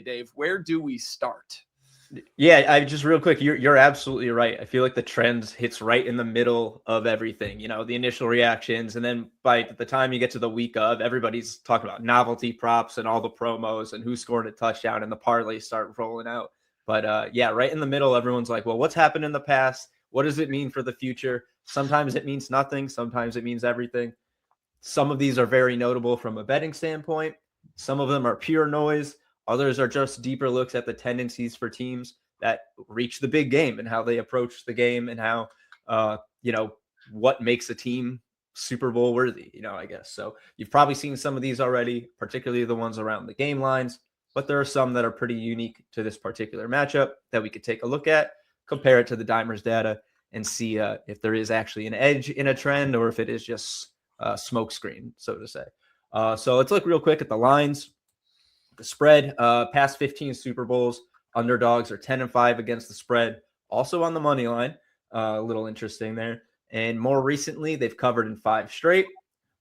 Dave, where do we start? Yeah, I just real quick, you're absolutely right. I feel like the trends hits right in the middle of everything, the initial reactions, and then by the time you get to the week of, everybody's talking about novelty props and all the promos and who scored a touchdown, and the parlays start rolling out. But yeah, right in the middle, everyone's like, well, what's happened in the past? What does it mean for the future? Sometimes it means nothing, sometimes it means everything. Some of these are very notable from a betting standpoint. Some of them are pure noise. Others are just deeper looks at the tendencies for teams that reach the big game and how they approach the game and how, what makes a team Super Bowl worthy, I guess. So you've probably seen some of these already, particularly the ones around the game lines, but there are some that are pretty unique to this particular matchup that we could take a look at, compare it to the Dimers data, and see if there is actually an edge in a trend or if it is just smoke screen, so to say. So let's look real quick at the lines. The spread, past 15 Super Bowls, underdogs are 10-5 against the spread, also on the money line. A little interesting there. And more recently, they've covered in 5 straight,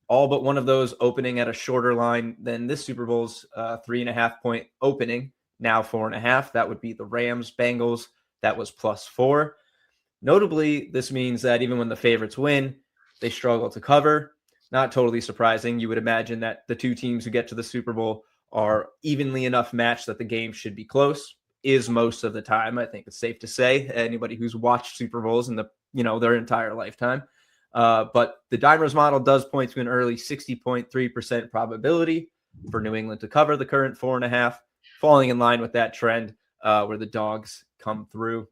all but one of those opening at a shorter line than this Super Bowl's 3.5-point opening, now 4.5. That would be the Rams Bengals. That was +4. Notably, this means that even when the favorites win, they struggle to cover. Not totally surprising. You would imagine that the two teams who get to the Super Bowl are evenly enough matched that the game should be close, is most of the time. I think it's safe to say, anybody who's watched Super Bowls in their entire lifetime. But the Dimers model does point to an early 60.3% probability for New England to cover the current 4.5, falling in line with that trend where the dogs come through.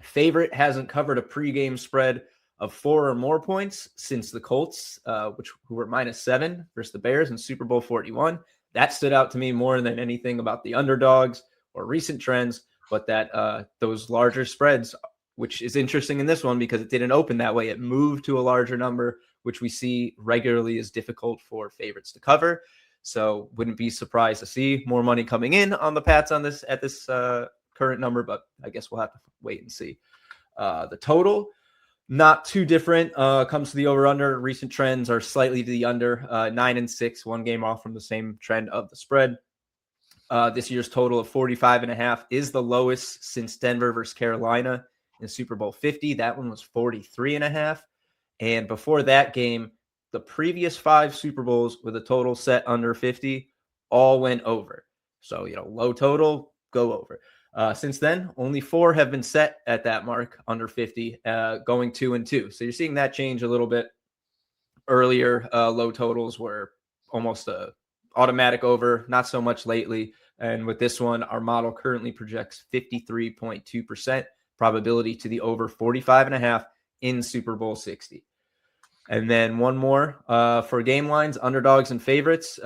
Favorite hasn't covered a pregame spread of 4 or more points since the Colts, who were -7 versus the Bears in Super Bowl 41. That stood out to me more than anything about the underdogs or recent trends, but that those larger spreads, which is interesting in this one because it didn't open that way. It moved to a larger number, which we see regularly is difficult for favorites to cover. So wouldn't be surprised to see more money coming in on the Pats on this at this current number, but I guess we'll have to wait and see. The total, not too different. Comes to the over-under. Recent trends are slightly to the under, 9-6, one game off from the same trend of the spread. This year's total of 45.5 is the lowest since Denver versus Carolina in Super Bowl 50. That one was 43.5. And before that game, the previous 5 Super Bowls with a total set under 50 all went over. So, low total, go over. Since then, only 4 have been set at that mark under 50, going 2-2. So you're seeing that change a little bit. Earlier, low totals were almost a automatic over, not so much lately. And with this one, our model currently projects 53.2% probability to the over 45.5 in Super Bowl 60. And then one more for game lines, underdogs and favorites,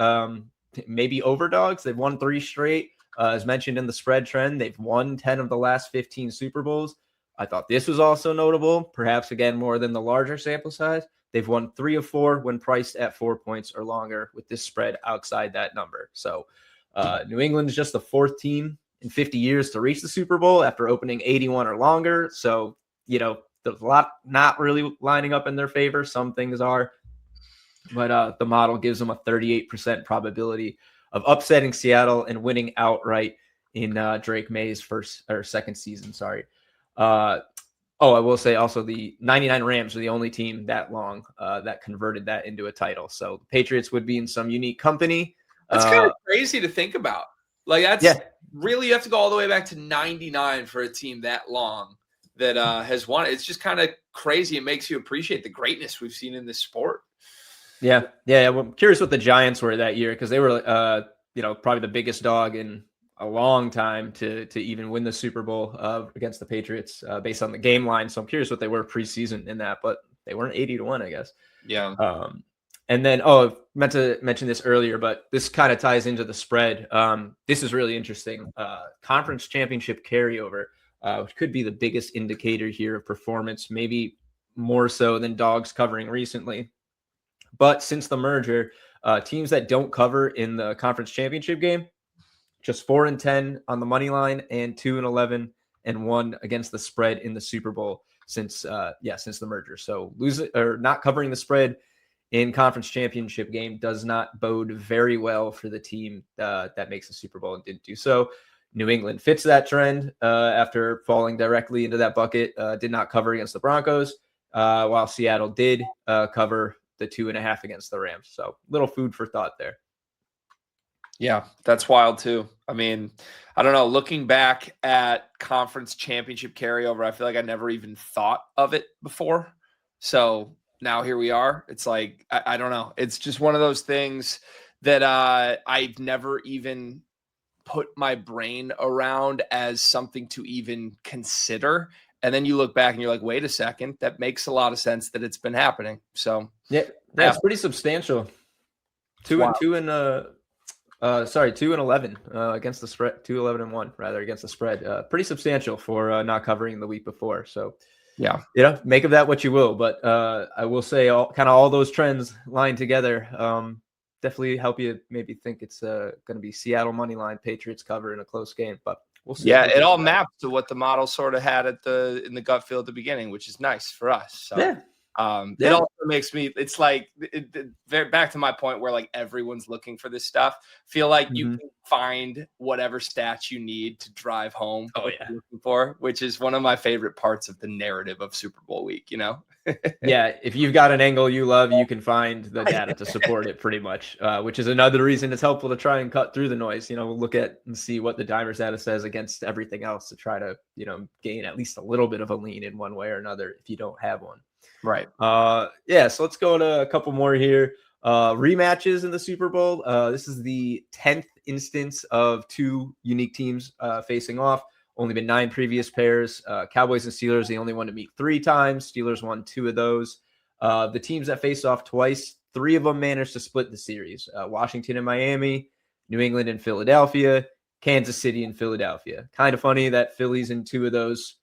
maybe overdogs. They've won 3 straight. As mentioned in the spread trend, they've won 10 of the last 15 Super Bowls. I thought this was also notable, perhaps again more than the larger sample size. They've won 3 of 4 when priced at 4 points or longer with this spread outside that number. So New England's just the 4th team in 50 years to reach the Super Bowl after opening 81 or longer. So, there's a lot not really lining up in their favor. Some things are, but the model gives them a 38% probability of upsetting Seattle and winning outright in Drake May's second season. I will say also the 99 Rams are the only team that long that converted that into a title. So the Patriots would be in some unique company. That's kind of crazy to think about. Like really, you have to go all the way back to 99 for a team that long that has won. It's just kind of crazy. It makes you appreciate the greatness we've seen in this sport. Yeah. Well, I'm curious what the Giants were that year because they were, probably the biggest dog in a long time to even win the Super Bowl against the Patriots based on the game line. So I'm curious what they were preseason in that, but they weren't 80-1, I guess. Yeah. And then, I meant to mention this earlier, but this kind of ties into the spread. This is really interesting. Conference championship carryover, which could be the biggest indicator here of performance, maybe more so than dogs covering recently. But since the merger, teams that don't cover in the conference championship game, just 4-10 on the money line and 2-11 and 1 against the spread in the Super Bowl since the merger. So losing or not covering the spread in conference championship game does not bode very well for the team that makes the Super Bowl and didn't do so. New England fits that trend after falling directly into that bucket, did not cover against the Broncos, while Seattle did cover the 2.5 against the Rams. So little food for thought there. Yeah, that's wild too. I mean, I don't know. Looking back at conference championship carryover, I feel like I never even thought of it before. So now here we are. It's like, I don't know. It's just one of those things that I've never even put my brain around as something to even consider. And then you look back and you're like, wait a second, that makes a lot of sense that it's been happening. So yeah, it's pretty substantial. 2-11 against the spread, 2-11-1 rather against the spread. Pretty substantial for not covering the week before. So yeah, make of that what you will. But I will say all those trends lined together definitely help you maybe think it's going to be Seattle money line, Patriots cover in a close game. But we'll see. Yeah, it all maps to what the model sort of had in the gut feel at the beginning, which is nice for us. So yeah. It also makes me, it's like back to my point where like everyone's looking for this stuff. Feel like you can find whatever stats you need to drive home what you're looking for, which is one of my favorite parts of the narrative of Super Bowl week, Yeah, if you've got an angle you love, you can find the data to support it pretty much, which is another reason it's helpful to try and cut through the noise. We'll look at and see what the Dimers data says against everything else to try to, gain at least a little bit of a lean in one way or another if you don't have one. Right. So let's go to a couple more here. Rematches in the Super Bowl. This is the 10th instance of two unique teams facing off. Only been 9 previous pairs. Cowboys and Steelers, the only one to meet 3 times. Steelers won 2 of those. The teams that faced off twice, 3 of them managed to split the series. Washington and Miami, New England and Philadelphia, Kansas City and Philadelphia. Kind of funny that Philly's in 2 of those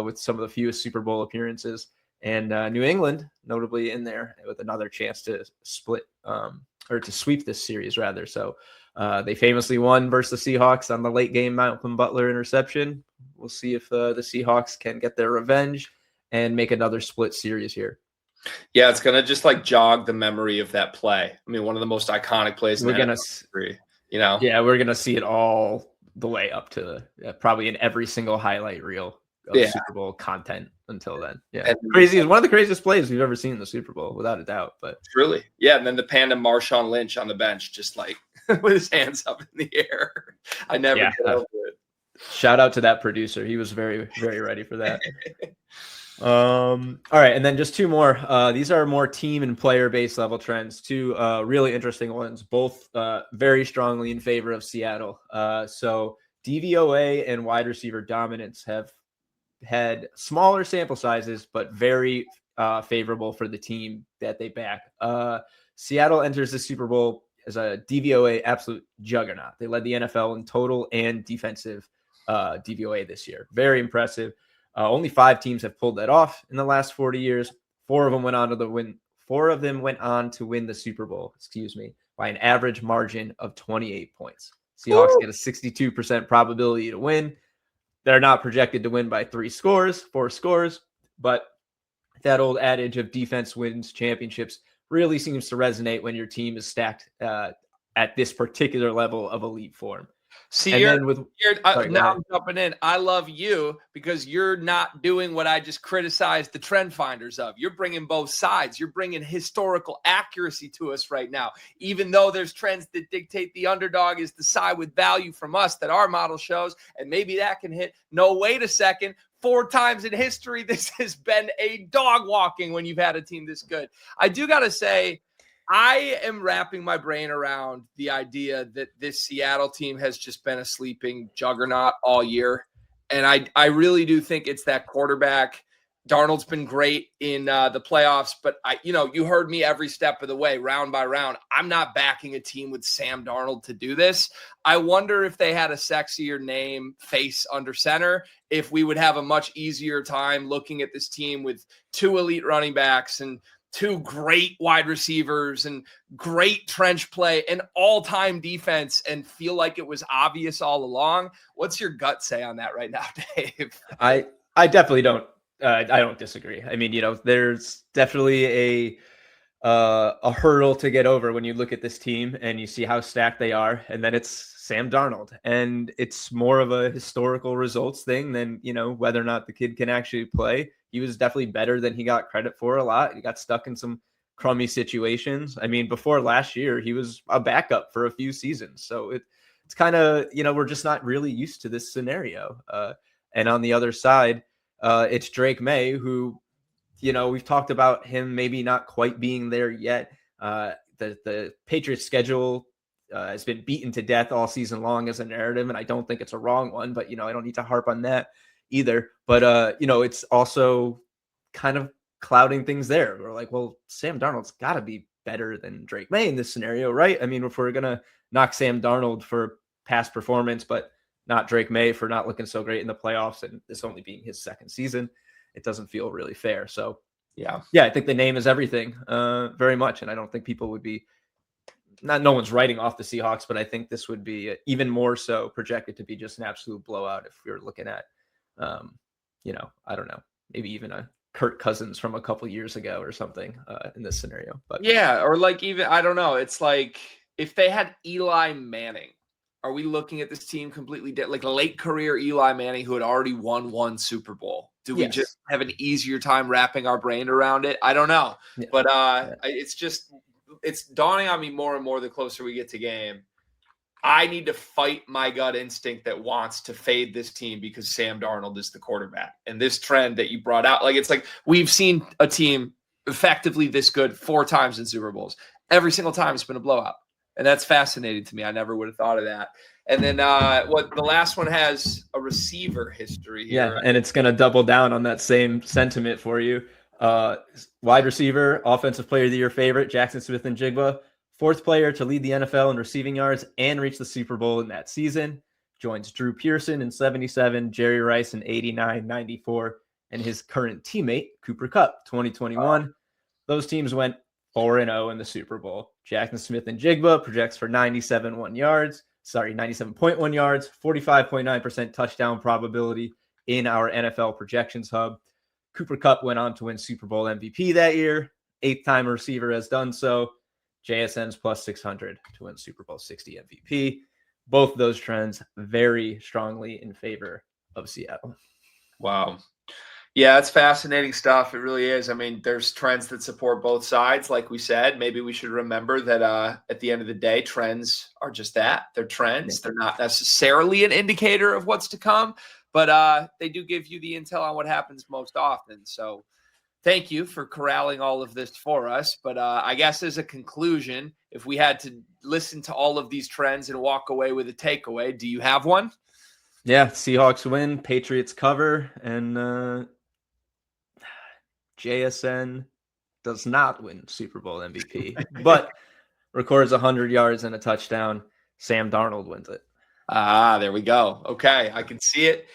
with some of the fewest Super Bowl appearances. And New England, notably in there with another chance to split or to sweep this series, rather. So they famously won versus the Seahawks on the late game Malcolm Butler interception. We'll see if the Seahawks can get their revenge and make another split series here. Yeah, it's going to just like jog the memory of that play. I mean, one of the most iconic plays in history, Yeah, we're going to see it all the way up to probably in every single highlight reel of Super Bowl content until then. Yeah. Crazy is one of the craziest plays we've ever seen in the Super Bowl, without a doubt. But truly. Yeah. And then the pan to Marshawn Lynch on the bench, just like with his hands up in the air. I never get over it. Shout out to that producer. He was very, very ready for that. All right. And then just 2 more. These are more team and player based level trends. 2 really interesting ones, both very strongly in favor of Seattle. So DVOA and wide receiver dominance have had smaller sample sizes, but very favorable for the team that they back. Seattle enters the Super Bowl as a DVOA absolute juggernaut. They led the NFL in total and defensive DVOA this year. Very impressive. Only 5 teams have pulled that off in the last 40 years. 4 of them went on to win. 4 of them went on to win the Super Bowl, by an average margin of 28 points. Seahawks get a 62% probability to win. They're not projected to win by 4 scores, but that old adage of defense wins championships really seems to resonate when your team is stacked at this particular level of elite form. See, now I'm jumping in. I love you because you're not doing what I just criticized the trend finders of. You're bringing both sides. You're bringing historical accuracy to us right now. Even though there's trends that dictate the underdog is the side with value from us that our model shows, and maybe that can hit. No, wait a second. 4 times in history, this has been a dog walking when you've had a team this good. I do got to say, I am wrapping my brain around the idea that this Seattle team has just been a sleeping juggernaut all year. And I really do think it's that quarterback. Darnold's been great in the playoffs, but you heard me every step of the way, round by round. I'm not backing a team with Sam Darnold to do this. I wonder if they had a sexier name face under center, if we would have a much easier time looking at this team with 2 elite running backs and 2 great wide receivers and great trench play and all-time defense and feel like it was obvious all along. What's your gut say on that right now, Dave? I definitely don't. I don't disagree. I mean, there's definitely a hurdle to get over when you look at this team and you see how stacked they are. And then it's Sam Darnold. And it's more of a historical results thing than, whether or not the kid can actually play. He was definitely better than he got credit for a lot. He got stuck in some crummy situations. I mean, before last year, he was a backup for a few seasons. So it's kind of, we're just not really used to this scenario. And on the other side, it's Drake May, who, we've talked about him maybe not quite being there yet. The Patriots schedule has been beaten to death all season long as a narrative, and I don't think it's a wrong one, but, I don't need to harp on that either. But, it's also kind of clouding things there. We're like, well, Sam Darnold's got to be better than Drake May in this scenario, right? I mean, if we're going to knock Sam Darnold for past performance, but not Drake May for not looking so great in the playoffs, and this only being his second season, it doesn't feel really fair. So yeah, I think the name is everything, very much. And I don't think people would be, no one's writing off the Seahawks, but I think this would be even more so projected to be just an absolute blowout if we were looking at, I don't know, maybe even a Kirk Cousins from a couple years ago or something in this scenario. But yeah, or like even, I don't know, it's like if they had Eli Manning, are we looking at this team completely like late career Eli Manning who had already won one Super Bowl? Do we just have an easier time wrapping our brain around it? I don't know. Yeah. But it's dawning on me more and more the closer we get to game. I need to fight my gut instinct that wants to fade this team because Sam Darnold is the quarterback. And this trend that you brought out, like it's like we've seen a team effectively this good 4 times in Super Bowls. Every single time it's been a blowout. And that's fascinating to me. I never would have thought of that. And then the last one has a receiver history here. Yeah, and it's going to double down on that same sentiment for you. Wide receiver, offensive player of the year favorite, Jackson Smith-Njigba, 4th player to lead the NFL in receiving yards and reach the Super Bowl in that season. Joins Drew Pearson in 77, Jerry Rice in 89, 94, and his current teammate, Cooper Kupp, 2021. Those teams went 4-0 in the Super Bowl. Jackson Smith-Njigba projects for 97.1 yards, 45.9% touchdown probability in our NFL projections hub. Cooper Kupp went on to win Super Bowl MVP that year. 8th-time receiver has done so. JSN's plus 600 to win Super Bowl 60 MVP. Both of those trends very strongly in favor of Seattle. Wow. Yeah, it's fascinating stuff. It really is. I mean, there's trends that support both sides. Like we said, maybe we should remember that at the end of the day, trends are just that. They're trends. They're not necessarily an indicator of what's to come, but they do give you the intel on what happens most often. So thank you for corralling all of this for us. But I guess as a conclusion, if we had to listen to all of these trends and walk away with a takeaway, do you have one? Yeah, Seahawks win, Patriots cover, and JSN does not win Super Bowl MVP, but records 100 yards and a touchdown. Sam Darnold wins it. There we go. Okay, I can see it.